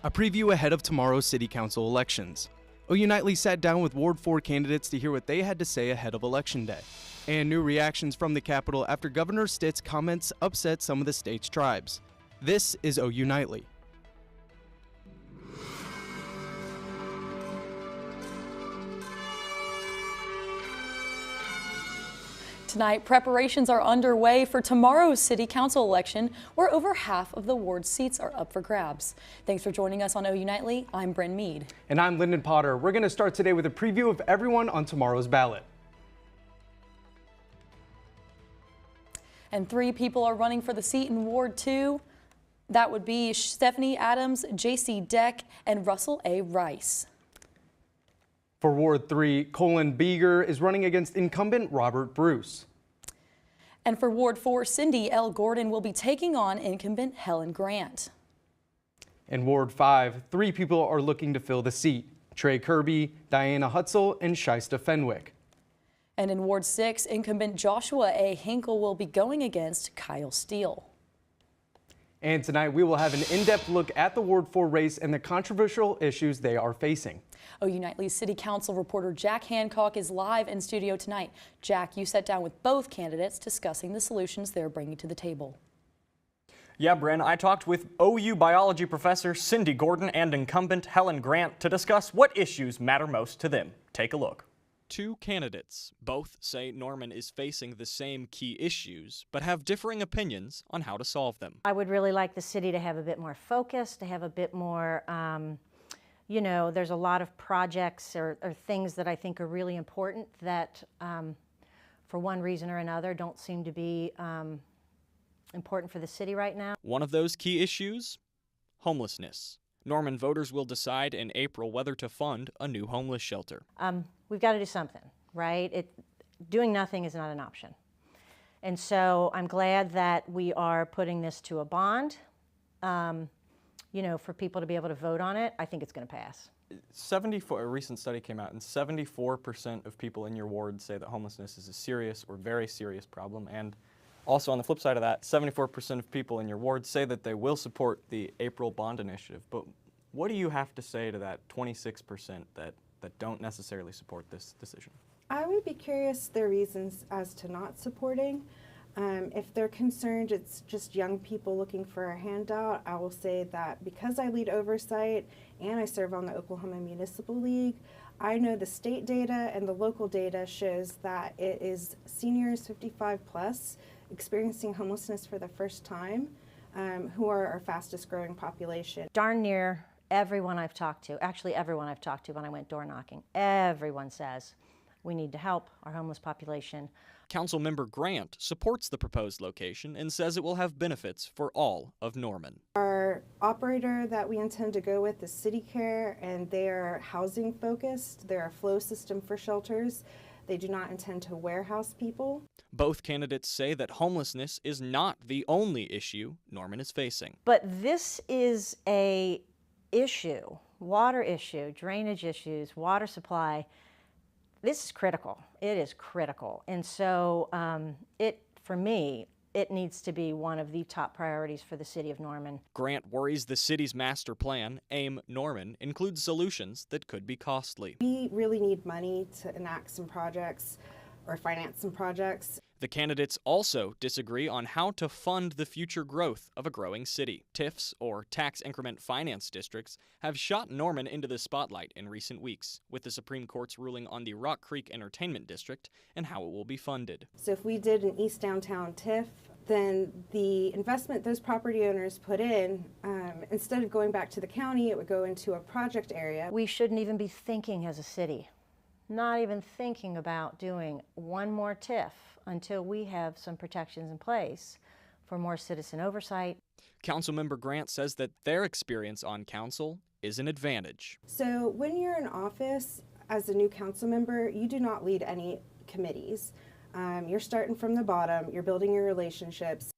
A preview ahead of tomorrow's City Council elections. OU Nightly sat down with Ward 4 candidates to hear what they had to say ahead of Election Day. And new reactions from the Capitol after Governor Stitt's comments upset some of the state's tribes. This is OU Nightly. Tonight, preparations are underway for tomorrow's City Council election, where over half of the ward seats are up for grabs. Thanks for joining us on OU Nightly. I'm Bryn Mead. And I'm Lyndon Potter. We're going to start today with a preview of everyone on tomorrow's ballot. And 3 people are running for the seat in Ward 2. That would be Stephanie Adams, J.C. Deck, and Russell A. Rice. For Ward 3, Colin Beeger is running against incumbent Robert Bruce. And for Ward 4, Cindy L. Gordon will be taking on incumbent Helen Grant. In Ward 5, 3 people are looking to fill the seat: Trey Kirby, Diana Hutzel, and Shista Fenwick. And in Ward 6, incumbent Joshua A. Hinkle will be going against Kyle Steele. And tonight we will have an in-depth look at the Ward 4 race and the controversial issues they are facing. OU Nightly City Council reporter Jack Hancock is live in studio tonight. Jack, you sat down with both candidates discussing the solutions they're bringing to the table. Yeah, Bryn, I talked with OU biology professor Cindy Gordon and incumbent Helen Grant to discuss what issues matter most to them. Take a look. Two candidates both say Norman is facing the same key issues, but have differing opinions on how to solve them. I would really like the city to have a bit more focus, to have a bit more, you know, there's a lot of projects or things that I think are really important that for one reason or another don't seem to be important for the city right now. One of those key issues? Homelessness. Norman voters will decide in April whether to fund a new homeless shelter. We've got to do something, right? Doing nothing is not an option. And so I'm glad that we are putting this to a bond, you know, for people to be able to vote on it. I think it's going to pass. A recent study came out, and 74% of people in your ward say that homelessness is a serious or very serious problem. And also on the flip side of that, 74% of people in your ward say that they will support the April bond initiative. But what do you have to say to that 26% that don't necessarily support this decision? I would be curious their reasons as to not supporting. If they're concerned it's just young people looking for a handout, I will say that because I lead oversight and I serve on the Oklahoma Municipal League, I know the state data and the local data shows that it is seniors 55 plus experiencing homelessness for the first time who are our fastest growing population. Darn near everyone I've talked to, actually everyone I've talked to when I went door knocking, everyone says we need to help our homeless population. Councilmember Grant supports the proposed location and says it will have benefits for all of Norman. Our operator that we intend to go with is City Care, and they are housing focused. They're a flow system for shelters. They do not intend to warehouse people. Both candidates say that homelessness is not the only issue Norman is facing. But this is a issue, water issue, drainage issues, water supply. This is critical. It is critical. And so for me, it needs to be one of the top priorities for the city of Norman. Grant worries the city's master plan, AIM Norman, includes solutions that could be costly. We really need money to enact some projects or finance some projects. The candidates also disagree on how to fund the future growth of a growing city. TIFs, or tax increment finance districts, have shot Norman into the spotlight in recent weeks, with the Supreme Court's ruling on the Rock Creek Entertainment District and how it will be funded. So if we did an East Downtown TIF, then the investment those property owners put in, instead of going back to the county, it would go into a project area. We shouldn't even be thinking as a city, not even thinking about doing one more TIF until we have some protections in place for more citizen oversight. Councilmember Grant says that their experience on council is an advantage. So when you're in office as a new council member, you do not lead any committees. You're starting from the bottom, you're building your relationships.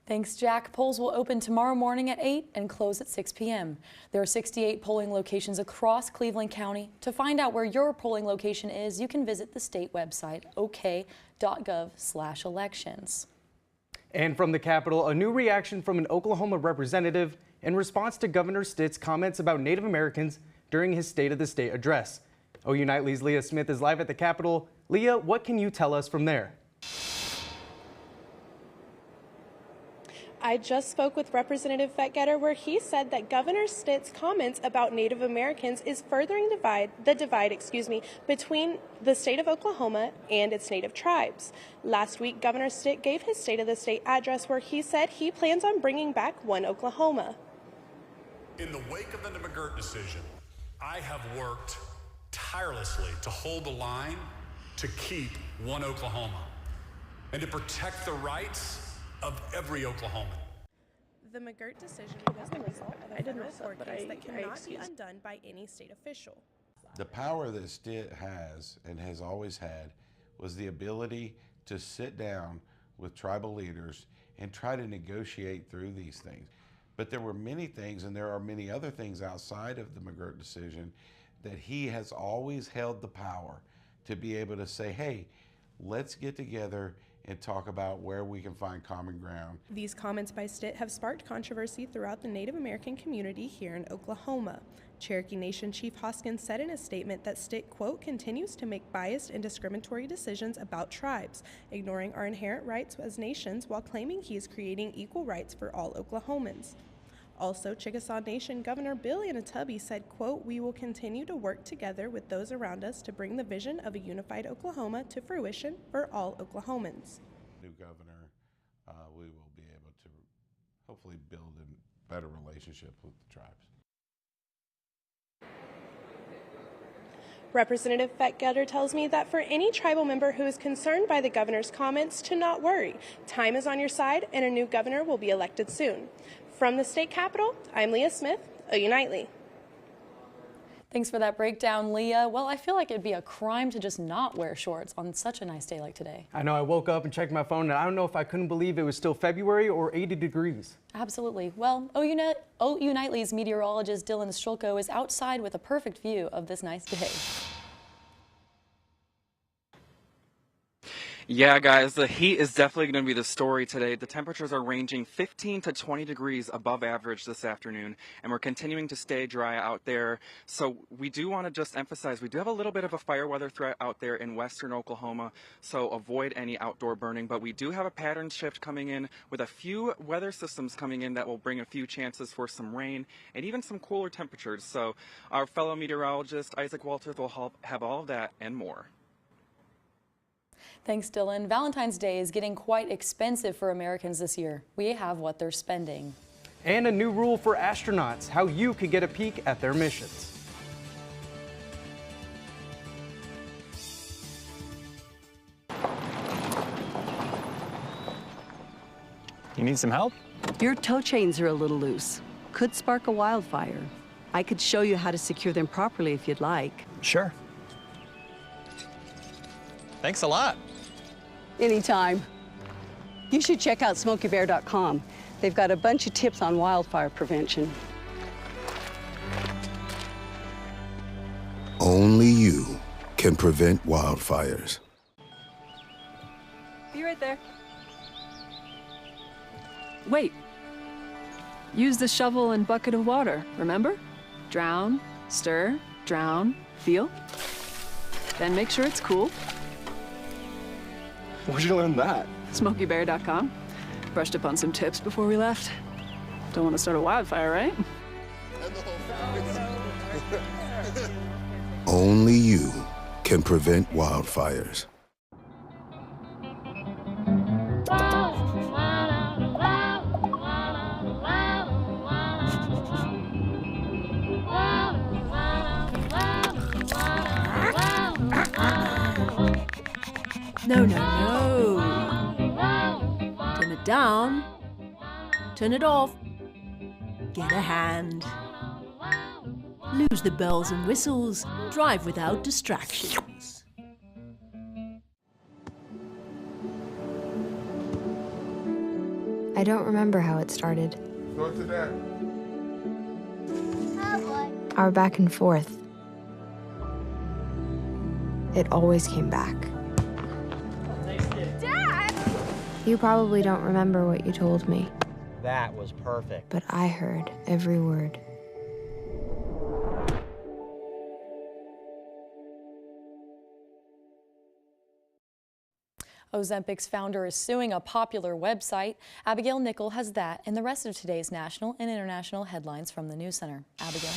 Thanks, Jack. Polls will open tomorrow morning at 8 and close at 6 p.m. There are 68 polling locations across Cleveland County. To find out where your polling location is, you can visit the state website, ok.gov/elections. And from the Capitol, a new reaction from an Oklahoma representative in response to Governor Stitt's comments about Native Americans during his State of the State address. OU Nightly's Leah Smith is live at the Capitol. Leah, what can you tell us from there? I just spoke with Representative Fettgetter, where he said that Governor Stitt's comments about Native Americans is furthering the divide between the state of Oklahoma and its native tribes. Last week, Governor Stitt gave his State of the State address where he said he plans on bringing back One Oklahoma. In the wake of the McGirt decision, I have worked tirelessly to hold the line to keep One Oklahoma and to protect the rights of every Oklahoman. The McGirt decision was the result of a federal court case that cannot be undone by any state official. The power that Stitt has and has always had was the ability to sit down with tribal leaders and try to negotiate through these things. But there were many things, and there are many other things outside of the McGirt decision, that he has always held the power to be able to say, hey, let's get together and talk about where we can find common ground. These comments by Stitt have sparked controversy throughout the Native American community here in Oklahoma. Cherokee Nation Chief Hoskins said in a statement that Stitt, quote, continues to make biased and discriminatory decisions about tribes, ignoring our inherent rights as nations while claiming he is creating equal rights for all Oklahomans. Also, Chickasaw Nation Governor Bill Anatubby said, quote, we will continue to work together with those around us to bring the vision of a unified Oklahoma to fruition for all Oklahomans. New governor, we will be able to hopefully build a better relationship with the tribes. Representative Fettgetter tells me that for any tribal member who is concerned by the governor's comments to not worry. Time is on your side and a new governor will be elected soon. From the state capitol, I'm Leah Smith, OU Nightly. Thanks for that breakdown, Leah. Well, I feel like it'd be a crime to just not wear shorts on such a nice day like today. I know I woke up and checked my phone, and I don't know if I couldn't believe it was still February or 80 degrees. Absolutely. Well, OU Nightly's meteorologist Dylan Strulko is outside with a perfect view of this nice day. Yeah, guys, the heat is definitely going to be the story today. The temperatures are ranging 15 to 20 degrees above average this afternoon, and we're continuing to stay dry out there. So we do want to just emphasize, we do have a little bit of a fire weather threat out there in western Oklahoma, so avoid any outdoor burning. But we do have a pattern shift coming in with a few weather systems coming in that will bring a few chances for some rain and even some cooler temperatures. So our fellow meteorologist, Isaac Walters, will have all of that and more. Thanks, Dylan. Valentine's Day is getting quite expensive for Americans this year. We have what they're spending. And a new rule for astronauts, how you could get a peek at their missions. You need some help? Your tow chains are a little loose. Could spark a wildfire. I could show you how to secure them properly if you'd like. Sure. Thanks a lot. Anytime. You should check out SmokeyBear.com. They've got a bunch of tips on wildfire prevention. Only you can prevent wildfires. Be right there. Wait. Use the shovel and bucket of water, remember? Drown, stir, drown, feel. Then make sure it's cool. Where'd you learn that? SmokeyBear.com. Brushed up on some tips before we left. Don't want to start a wildfire, right? Only you can prevent wildfires. No, no, no. Turn it down. Turn it off. Get a hand. Lose the bells and whistles. Drive without distractions. I don't remember how it started. Go to that. Our back and forth. It always came back. You probably don't remember what you told me, That was perfect. but I heard every word. Ozempic's founder is suing a popular website. Abigail Nickel has that and the rest of today's national and international headlines from the News Center. Abigail.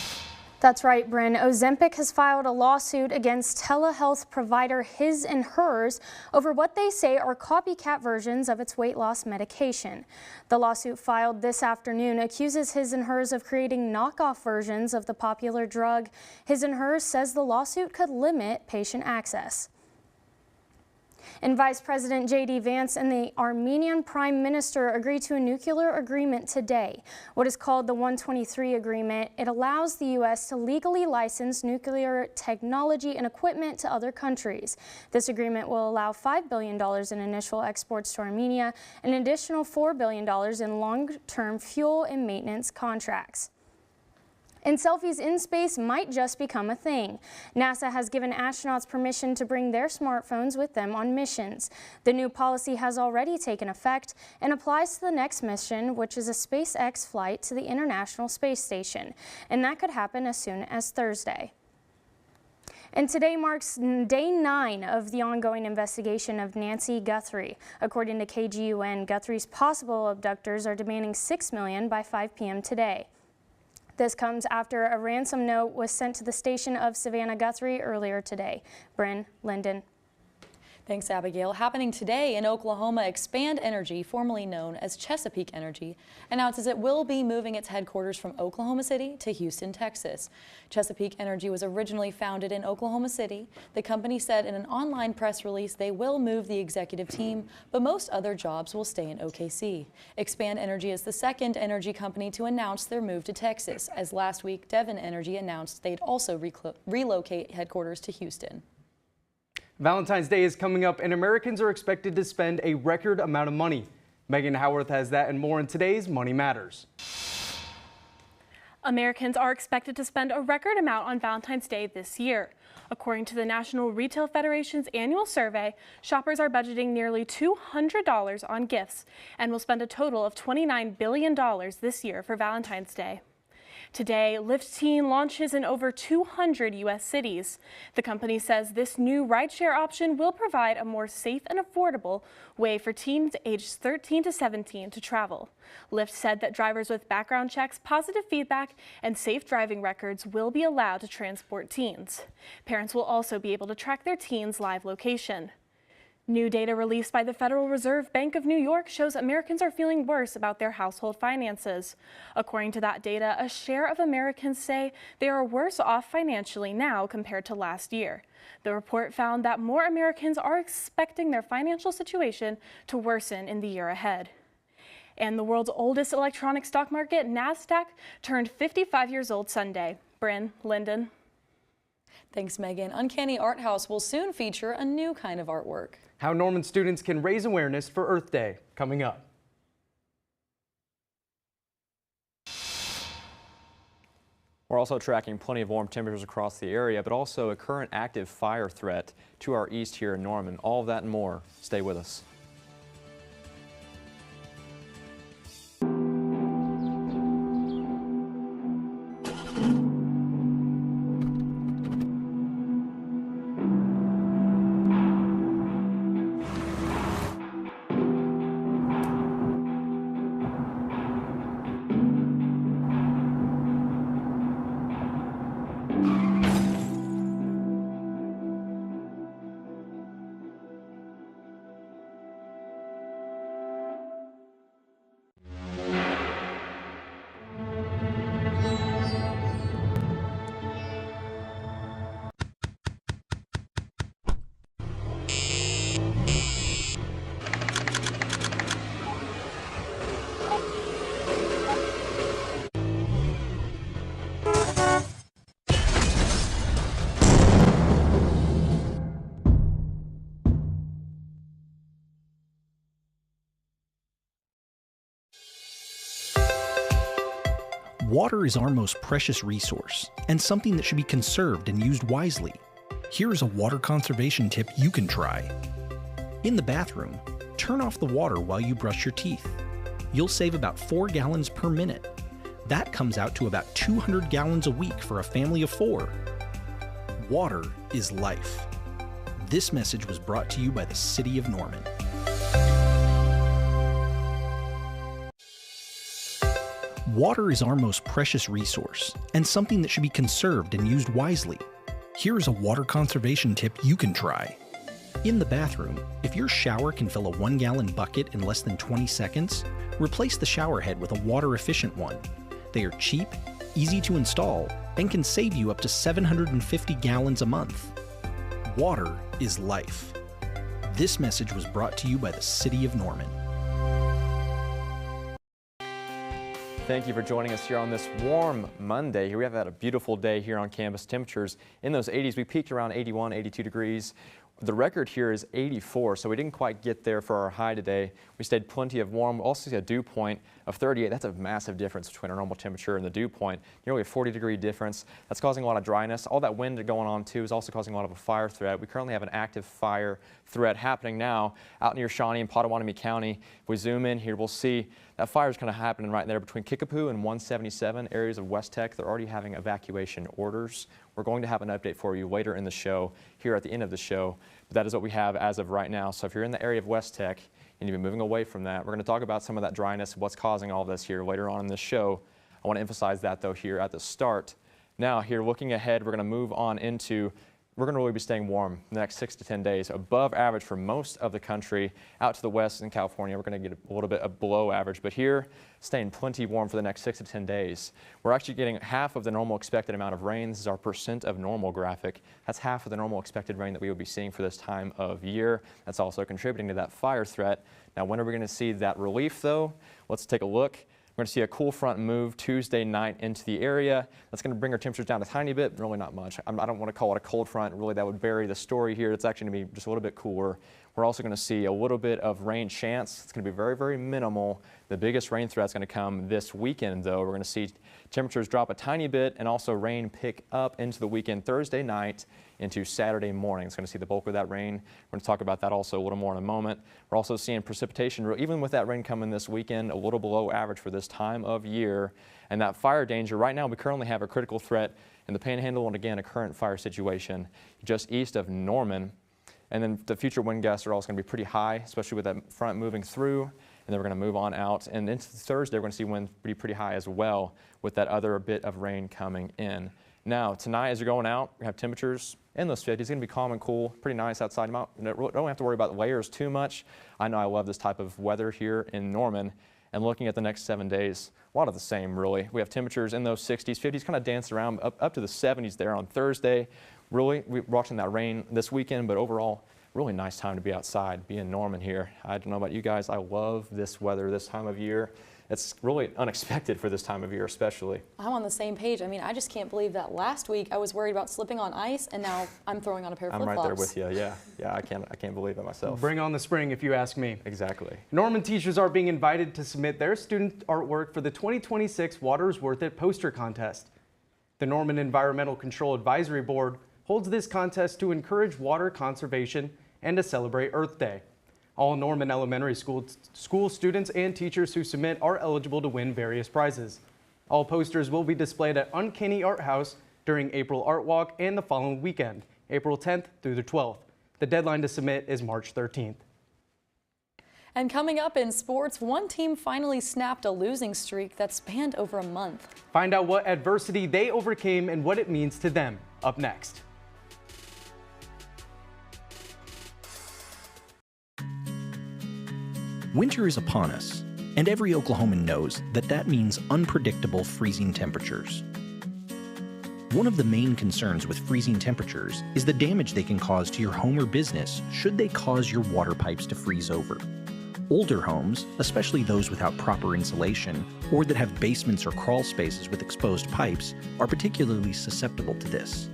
That's right, Bryn. Ozempic has filed a lawsuit against telehealth provider His and Hers over what they say are copycat versions of its weight loss medication. The lawsuit filed this afternoon accuses His and Hers of creating knockoff versions of the popular drug. His and Hers says the lawsuit could limit patient access. And Vice President J.D. Vance and the Armenian Prime Minister agreed to a nuclear agreement today, what is called the 123 Agreement. It allows the U.S. to legally license nuclear technology and equipment to other countries. This agreement will allow $5 billion in initial exports to Armenia and an additional $4 billion in long-term fuel and maintenance contracts. And selfies in space might just become a thing. NASA has given astronauts permission to bring their smartphones with them on missions. The new policy has already taken effect and applies to the next mission, which is a SpaceX flight to the International Space Station. And that could happen as soon as Thursday. And today marks day 9 of the ongoing investigation of Nancy Guthrie. According to KGUN, Guthrie's possible abductors are demanding $6 million by 5 p.m. today. This comes after a ransom note was sent to the station of Savannah Guthrie earlier today. Bryn, Lyndon. Thanks, Abigail. Happening today in Oklahoma, Expand Energy, formerly known as Chesapeake Energy, announces it will be moving its headquarters from Oklahoma City to Houston, Texas. Chesapeake Energy was originally founded in Oklahoma City. The company said in an online press release they will move the executive team, but most other jobs will stay in OKC. Expand Energy is the second energy company to announce their move to Texas, as last week Devon Energy announced they'd also relocate headquarters to Houston. Valentine's Day is coming up and Americans are expected to spend a record amount of money. Megan Howarth has that and more in today's Money Matters. Americans are expected to spend a record amount on Valentine's Day this year. According to the National Retail Federation's annual survey, shoppers are budgeting nearly $200 on gifts and will spend a total of $29 billion this year for Valentine's Day. Today, Lyft Teen launches in over 200 U.S. cities. The company says this new rideshare option will provide a more safe and affordable way for teens aged 13 to 17 to travel. Lyft said that drivers with background checks, positive feedback, and safe driving records will be allowed to transport teens. Parents will also be able to track their teens' live location. New data released by the Federal Reserve Bank of New York shows Americans are feeling worse about their household finances. According to that data, a share of Americans say they are worse off financially now compared to last year. The report found that more Americans are expecting their financial situation to worsen in the year ahead. And the world's oldest electronic stock market, NASDAQ, turned 55 years old Sunday. Bryn, Lyndon. Thanks, Megan. Uncanny Art House will soon feature a new kind of artwork. How Norman students can raise awareness for Earth Day, coming up. We're also tracking plenty of warm temperatures across the area, but also a current active fire threat to our east here in Norman. All of that and more. Stay with us. Water is our most precious resource and something that should be conserved and used wisely. Here is a water conservation tip you can try. In the bathroom, turn off the water while you brush your teeth. You'll save about 4 gallons per minute. That comes out to about 200 gallons a week for a family of 4. Water is life. This message was brought to you by the City of Norman. Water is our most precious resource and something that should be conserved and used wisely. Here is a water conservation tip you can try. In the bathroom, if your shower can fill a 1-gallon bucket in less than 20 seconds, replace the shower head with a water-efficient one. They are cheap, easy to install, and can save you up to 750 gallons a month. Water is life. This message was brought to you by the City of Norman. Thank you for joining us here on this warm Monday. Here we have had a beautiful day here on campus. Temperatures in those 80s. We peaked around 81, 82 degrees. The record here is 84, so we didn't quite get there for our high today. We stayed plenty of warm. We also see a dew point of 38. That's a massive difference between our normal temperature and the dew point. Nearly a 40-degree difference. That's causing a lot of dryness. All that wind going on too is also causing a lot of a fire threat. We currently have an active fire threat happening now out near Shawnee and Pottawatomie County. If we zoom in here, we'll see that fire is kind of happening right there between Kickapoo and 177 areas of West Tech. They're already having evacuation orders. We're going to have an update for you later in the show, here at the end of the show. But that is what we have as of right now. So if you're in the area of West Tech and you've been moving away from that, we're going to talk about some of that dryness, what's causing all this here later on in this show. I want to emphasize that though here at the start. Now here looking ahead, we're going to move on into we're going to really be staying warm the next 6 to 10 days, above average for most of the country. Out to the west in California, we're going to get a little bit below average, but here, staying plenty warm for the next 6 to 10 days. We're actually getting half of the normal expected amount of rain. This is our percent of normal graphic. That's half of the normal expected rain that we will be seeing for this time of year. That's also contributing to that fire threat. Now, when are we going to see that relief, though? Let's take a look. We're going to see a cool front move Tuesday night into the area. That's going to bring our temperatures down a tiny bit, but really not much. I don't want to call it a cold front. Really, that would bury the story here. It's actually going to be just a little bit cooler. We're also going to see a little bit of rain chance. It's going to be very, very minimal. The biggest rain threat is going to come this weekend, though. We're going to see temperatures drop a tiny bit and also rain pick up into the weekend Thursday night into Saturday morning. It's going to see the bulk of that rain. We're going to talk about that also a little more in a moment. We're also seeing precipitation, even with that rain coming this weekend, a little below average for this time of year. And that fire danger, right now we currently have a critical threat in the Panhandle and again a current fire situation just east of Norman. And then the future wind gusts are also going to be pretty high, especially with that front moving through. And then we're going to move on out. And into Thursday, we're going to see wind pretty high as well with that other bit of rain coming in. Now, tonight as you're going out, we have temperatures in those 50s. It's going to be calm and cool, pretty nice outside. Don't have to worry about layers too much. I know I love this type of weather here in Norman. And looking at the next 7 days, a lot of the same, really. We have temperatures in those 60s, 50s, kind of dance around up to the 70s there on Thursday. Really, we're watching that rain this weekend, but overall, really nice time to be outside, be in Norman here. I don't know about you guys, I love this weather this time of year. It's really unexpected for this time of year, especially. I'm on the same page. I mean, I just can't believe that last week I was worried about slipping on ice, and now I'm throwing on a pair of flip-flops. I'm right there with you, yeah. I can't believe it myself. Bring on the spring, if you ask me. Exactly. Norman teachers are being invited to submit their student artwork for the 2026 Water's Worth It poster contest. The Norman Environmental Control Advisory Board holds this contest to encourage water conservation and to celebrate Earth Day. All Norman Elementary School students and teachers who submit are eligible to win various prizes. All posters will be displayed at Uncanny Art House during April Art Walk and the following weekend, April 10th through the 12th. The deadline to submit is March 13th. And coming up in sports, one team finally snapped a losing streak that spanned over a month. Find out what adversity they overcame and what it means to them, up next. Winter is upon us, and every Oklahoman knows that that means unpredictable freezing temperatures. One of the main concerns with freezing temperatures is the damage they can cause to your home or business should they cause your water pipes to freeze over. Older homes, especially those without proper insulation or that have basements or crawl spaces with exposed pipes, are particularly susceptible to this.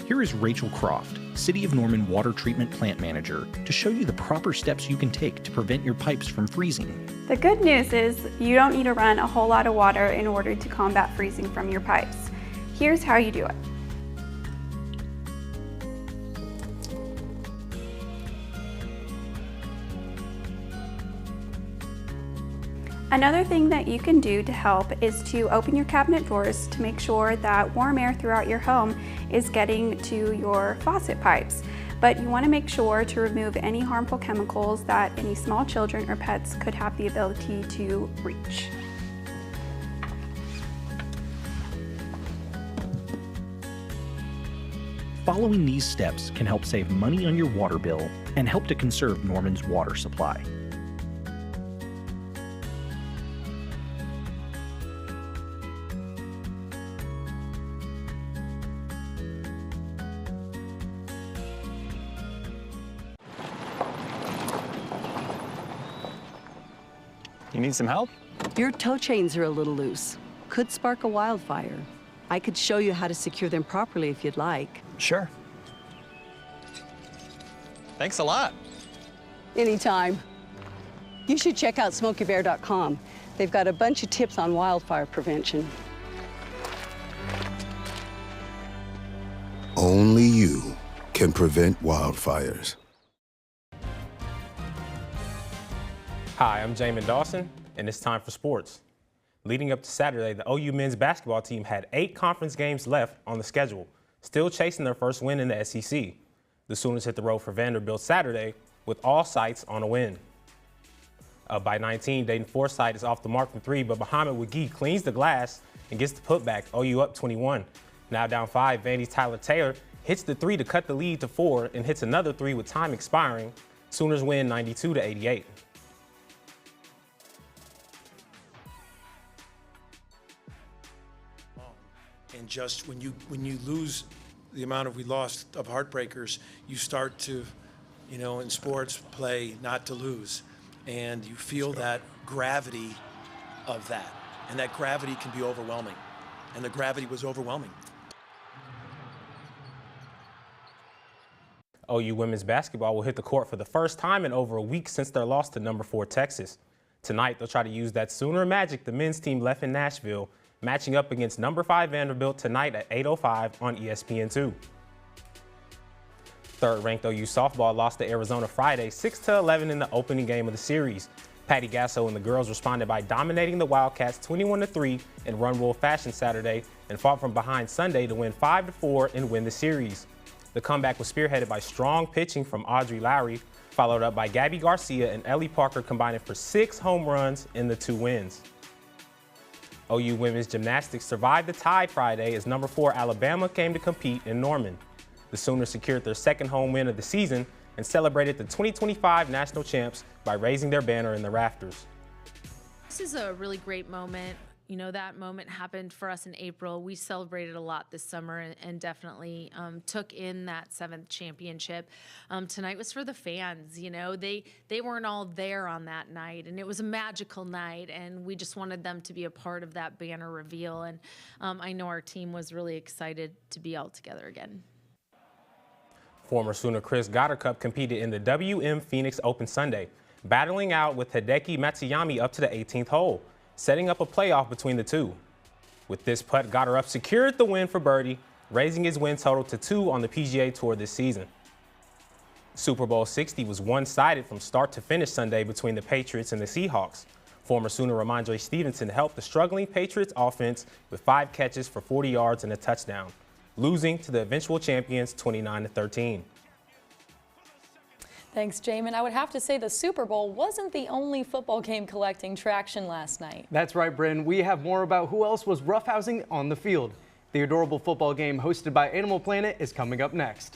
Here is Rachel Croft, City of Norman Water Treatment Plant Manager, to show you the proper steps you can take to prevent your pipes from freezing. The good news is you don't need to run a whole lot of water in order to combat freezing from your pipes. Here's how you do it. Another thing that you can do to help is to open your cabinet drawers to make sure that warm air throughout your home is getting to your faucet pipes. But you want to make sure to remove any harmful chemicals that any small children or pets could have the ability to reach. Following these steps can help save money on your water bill and help to conserve Norman's water supply. You need some help? Your tow chains are a little loose. Could spark a wildfire. I could show you how to secure them properly if you'd like. Sure. Thanks a lot. Anytime. You should check out SmokeyBear.com. They've got a bunch of tips on wildfire prevention. Only you can prevent wildfires. Hi, I'm Jamin Dawson, and it's time for sports. Leading up to Saturday, the OU men's basketball team had 8 conference games left on the schedule, still chasing their first win in the SEC. The Sooners hit the road for Vanderbilt Saturday with all sights on a win. Up by 19, Dayton Forsyth is off the mark from 3, but Muhammad Wagee cleans the glass and gets the putback. OU up 21. Now down 5, Vandy's Tyler Taylor hits the 3 to cut the lead to 4 and hits another 3 with time expiring. Sooners win 92-88. And just when you lose the amount we lost of heartbreakers, you start to, in sports, play not to lose. And you feel that gravity of that. And that gravity can be overwhelming. And the gravity was overwhelming. OU women's basketball will hit the court for the first time in over a week since their loss to number 4 Texas. Tonight, they'll try to use that Sooner magic the men's team left in Nashville, matching up against number 5 Vanderbilt tonight at 8:05 on ESPN2. Third-ranked OU softball lost to Arizona Friday 6-11 in the opening game of the series. Patty Gasso and the girls responded by dominating the Wildcats 21-3 in run rule fashion Saturday and fought from behind Sunday to win 5-4 and win the series. The comeback was spearheaded by strong pitching from Audrey Lowry, followed up by Gabby Garcia and Ellie Parker combining for 6 home runs in the 2 wins. OU women's gymnastics survived the tie Friday as number 4 Alabama came to compete in Norman. The Sooners secured their second home win of the season and celebrated the 2025 national champs by raising their banner in the rafters. This is a really great moment. That moment happened for us in April. We celebrated a lot this summer and definitely took in that 7th championship. Tonight was for the fans. They weren't all there on that night, and it was a magical night, and we just wanted them to be a part of that banner reveal. And I know our team was really excited to be all together again. Former Sooner Chris Gottercup competed in the WM Phoenix Open Sunday, battling out with Hideki Matsuyama up to the 18th hole, setting up a playoff between the two. With this putt, Gotterup secured the win for birdie, raising his win total to 2 on the PGA Tour this season. Super Bowl 60 was one-sided from start to finish Sunday between the Patriots and the Seahawks. Former Sooner Ramondre Stevenson helped the struggling Patriots offense with 5 catches for 40 yards and a touchdown, losing to the eventual champions 29-13. Thanks, Jamin. I would have to say the Super Bowl wasn't the only football game collecting traction last night. That's right, Bryn. We have more about who else was roughhousing on the field. The adorable football game hosted by Animal Planet is coming up next.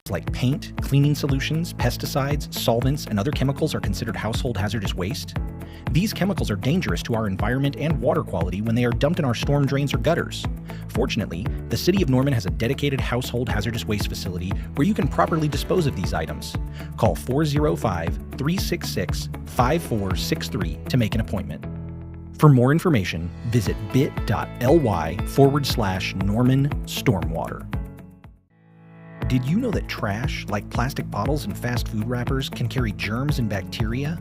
Like paint, cleaning solutions, pesticides, solvents, and other chemicals are considered household hazardous waste. These chemicals are dangerous to our environment and water quality when they are dumped in our storm drains or gutters. Fortunately, the City of Norman has a dedicated household hazardous waste facility where you can properly dispose of these items. Call 405-366-5463 to make an appointment. For more information, visit bit.ly/Norman Stormwater. Did you know that trash, like plastic bottles and fast food wrappers, can carry germs and bacteria?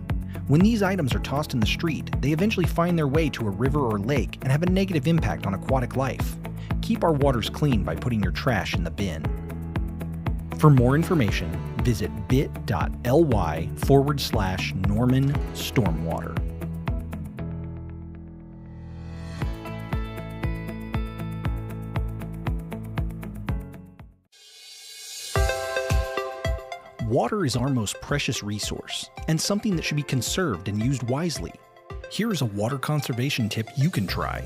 When these items are tossed in the street, they eventually find their way to a river or lake and have a negative impact on aquatic life. Keep our waters clean by putting your trash in the bin. For more information, Visit bit.ly/Norman Stormwater. Water is our most precious resource and something that should be conserved and used wisely. Here is a water conservation tip you can try.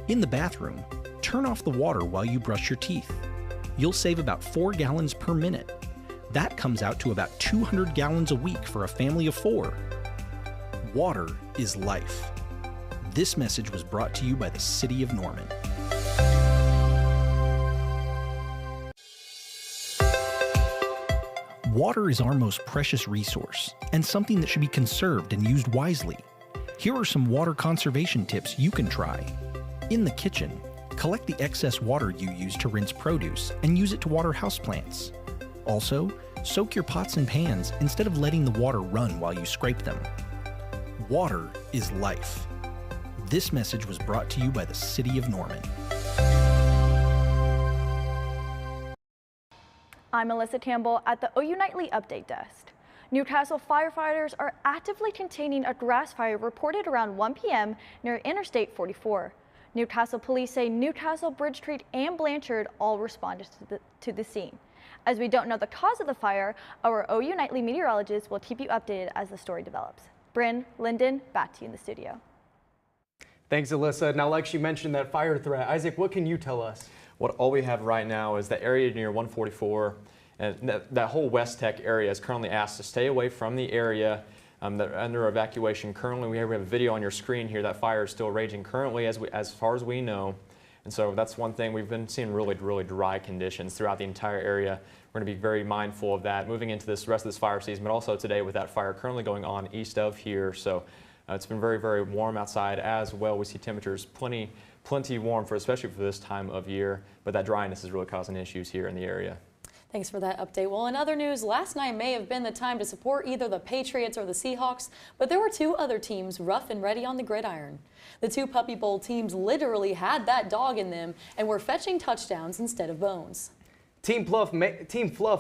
In the bathroom, turn off the water while you brush your teeth. You'll save about 4 gallons per minute. That comes out to about 200 gallons a week for a family of 4. Water is life. This message was brought to you by the City of Norman. Water is our most precious resource and something that should be conserved and used wisely. Here are some water conservation tips you can try. In the kitchen, collect the excess water you use to rinse produce and use it to water houseplants. Also, soak your pots and pans instead of letting the water run while you scrape them. Water is life. This message was brought to you by the City of Norman. I'm Melissa Campbell at the OU Nightly Update Desk. Newcastle firefighters are actively containing a grass fire reported around 1 p.m. near Interstate 44. Newcastle police say Newcastle, Bridge Street, and Blanchard all responded to the scene. As we don't know the cause of the fire, our OU Nightly meteorologist will keep you updated as the story develops. Bryn, Lyndon, back to you in the studio. Thanks, Alyssa. Now, like she mentioned, that fire threat. Isaac, what can you tell us? All we have right now is the area near 144, and that whole West Tech area is currently asked to stay away from the area that are under evacuation. Currently, we have a video on your screen here. That fire is still raging currently, as far as we know. And so that's one thing. We've been seeing really dry conditions throughout the entire area. We're going to be very mindful of that moving into this rest of this fire season, but also today with that fire currently going on east of here. So it's been very warm outside as well. We see temperatures plenty warm, especially for this time of year, but that dryness is really causing issues here in the area. Thanks for that update. Well, in other news, last night may have been the time to support either the Patriots or the Seahawks, but there were 2 other teams rough and ready on the gridiron. The 2 Puppy Bowl teams literally had that dog in them and were fetching touchdowns instead of bones. Team Fluff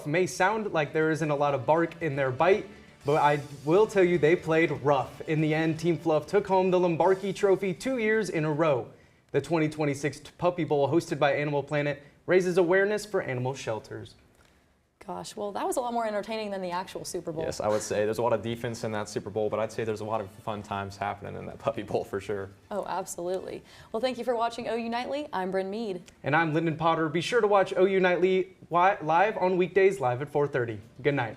may sound like there isn't a lot of bark in their bite, but I will tell you they played rough. In the end, Team Fluff took home the Lombardi Trophy 2 years in a row. The 2026 Puppy Bowl, hosted by Animal Planet, raises awareness for animal shelters. Gosh, well, that was a lot more entertaining than the actual Super Bowl. Yes, I would say there's a lot of defense in that Super Bowl, but I'd say there's a lot of fun times happening in that Puppy Bowl for sure. Oh, absolutely. Well, thank you for watching OU Nightly. I'm Bryn Mead. And I'm Lyndon Potter. Be sure to watch OU Nightly live on weekdays, live at 4:30. Good night.